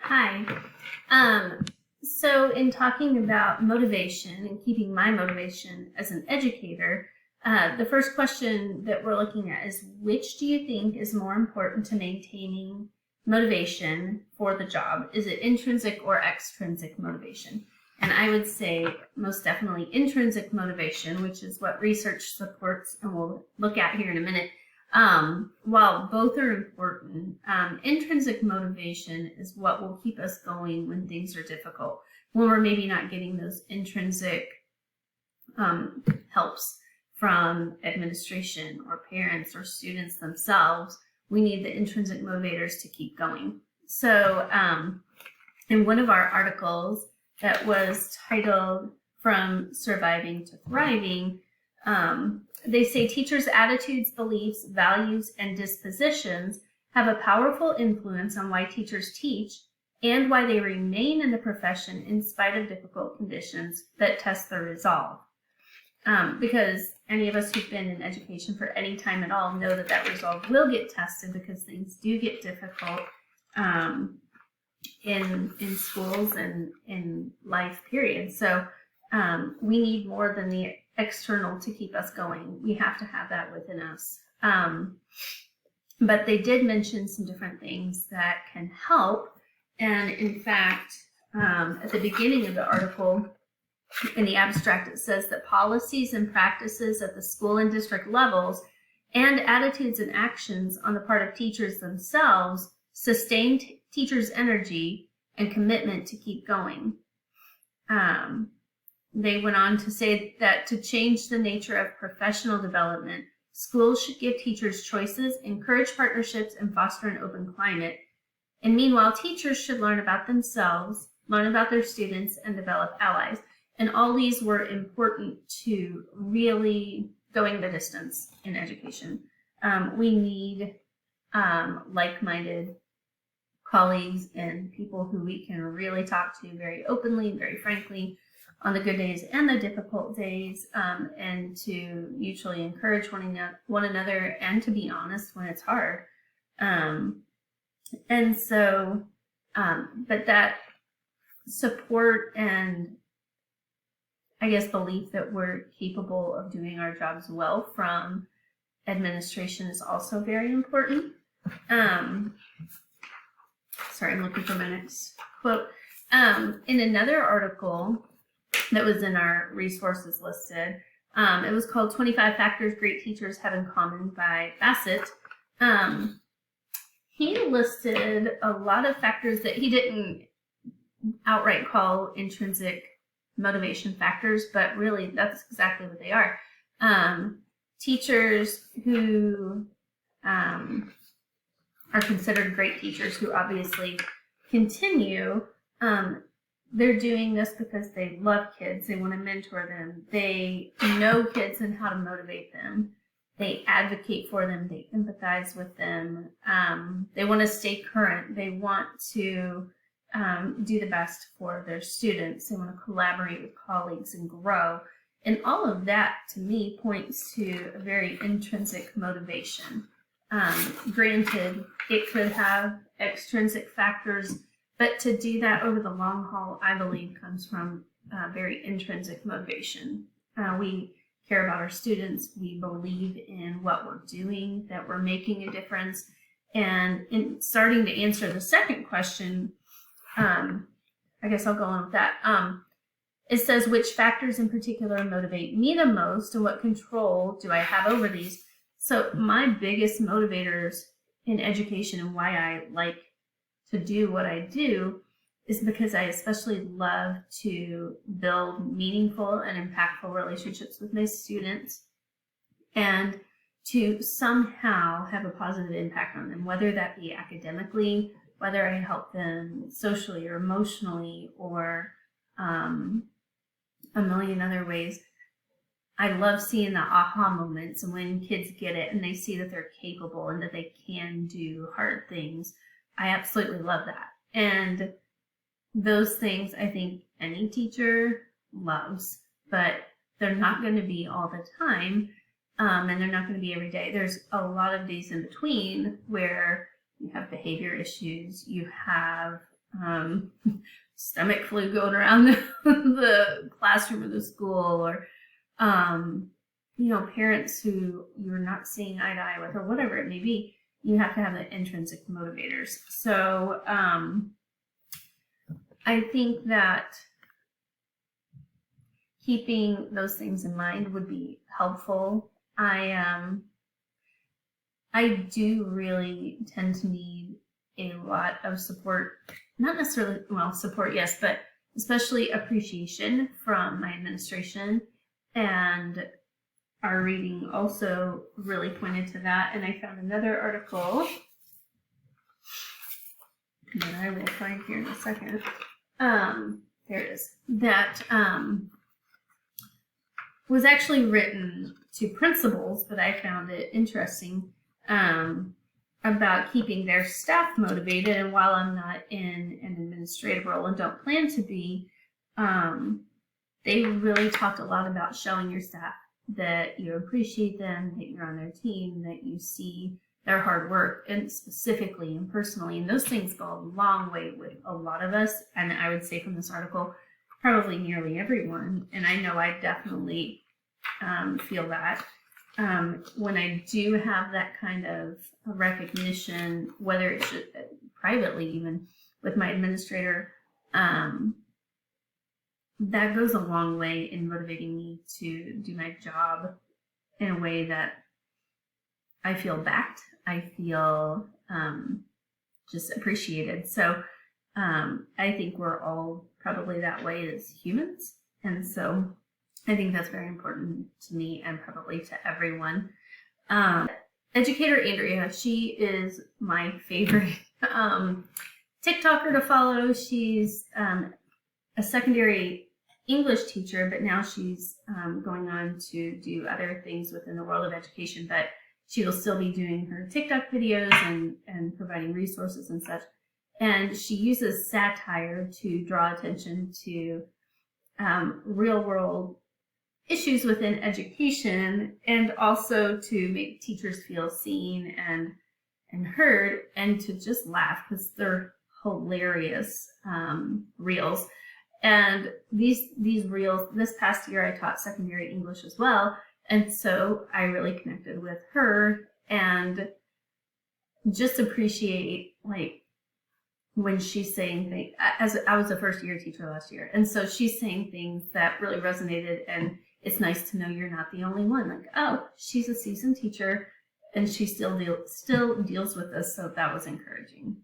Hi. So in talking about motivation and keeping my motivation as an educator, the first question that we're looking at is, which do you think is more important to maintaining motivation for the job? Is it intrinsic or extrinsic motivation? And I would say most definitely intrinsic motivation, which is what research supports, and we'll look at here in a minute. While both are important, intrinsic motivation is what will keep us going when things are difficult, when we're maybe not getting those intrinsic helps from administration or parents or students themselves. We need the intrinsic motivators to keep going. So in one of our articles that was titled From Surviving to Thriving, they say teachers' attitudes, beliefs, values, and dispositions have a powerful influence on why teachers teach and why they remain in the profession in spite of difficult conditions that test their resolve. Because any of us who've been in education for any time at all know that that resolve will get tested, because things do get difficult in schools and in life, period. So we need more than the external to keep us going. We have to have that within us. But they did mention some different things that can help. And in fact, at the beginning of the article, in the abstract, it says that policies and practices at the school and district levels and attitudes and actions on the part of teachers themselves sustain teachers' energy and commitment to keep going. They went on to say that to change the nature of professional development, schools should give teachers choices, encourage partnerships, and foster an open climate. And meanwhile, teachers should learn about themselves, learn about their students, and develop allies. And all these were important to really going the distance in education. We need like-minded colleagues and people who we can really talk to very openly, very frankly, on the good days and the difficult days, and to mutually encourage one another and to be honest when it's hard. And so, but that support and, I guess, belief that we're capable of doing our jobs well from administration is also very important. Sorry, I'm looking for my next quote. In another article that was in our resources listed, it was called 25 Factors Great Teachers Have in Common by Bassett. He listed a lot of factors that he didn't outright call intrinsic motivation factors, but really that's exactly what they are. Teachers who are considered great teachers, who obviously continue, they're doing this because they love kids, they want to mentor them, they know kids and how to motivate them, they advocate for them, they empathize with them, they want to stay current, they want to do the best for their students, they want to collaborate with colleagues and grow. And all of that, to me, points to a very intrinsic motivation. Granted, it could have extrinsic factors, but to do that over the long haul, I believe, comes from very intrinsic motivation. We care about our students. We believe in what we're doing, that we're making a difference. And in starting to answer the second question, I guess I'll go on with that. It says, which factors in particular motivate me the most, and what control do I have over these? So my biggest motivators in education, and why I like to do what I do, is because I especially love to build meaningful and impactful relationships with my students and to somehow have a positive impact on them, whether that be academically, whether I help them socially or emotionally, or a million other ways. I love seeing the aha moments, and when kids get it and they see that they're capable and that they can do hard things. I absolutely love that. And those things I think any teacher loves, but they're not going to be all the time, and they're not going to be every day. There's a lot of days in between where you have behavior issues, you have stomach flu going around the classroom or the school, or parents who you're not seeing eye to eye with, or whatever it may be. You have to have the intrinsic motivators. So I think that keeping those things in mind would be helpful. I do really tend to need a lot of support, not necessarily, support, yes, but especially appreciation from my administration. And our reading also really pointed to that. And I found another article that I will find here in a second. There it is. That was actually written to principals, but I found it interesting about keeping their staff motivated. And while I'm not in an administrative role and don't plan to be, they really talked a lot about showing your staff that you appreciate them, that you're on their team, that you see their hard work, and specifically and personally. And those things go a long way with a lot of us. And I would say from this article, probably nearly everyone. And I know I definitely feel that. When I do have that kind of recognition, whether it's privately, even with my administrator, that goes a long way in motivating me to do my job in a way that I feel backed. I feel just appreciated. So I think we're all probably that way as humans. And so I think that's very important to me and probably to everyone. Educator Andrea, she is my favorite TikToker to follow. She's a secondary English teacher, but now she's going on to do other things within the world of education, but she will still be doing her TikTok videos and providing resources and such. And she uses satire to draw attention to real world issues within education, and also to make teachers feel seen and heard, and to just laugh because they're hilarious reels. And these reels, this past year I taught secondary English as well, and so I really connected with her and just appreciate, like, when she's saying things, as I was a first year teacher last year, and so she's saying things that really resonated, and it's nice to know you're not the only one. Like, oh, she's a seasoned teacher and she still deals with this, so that was encouraging.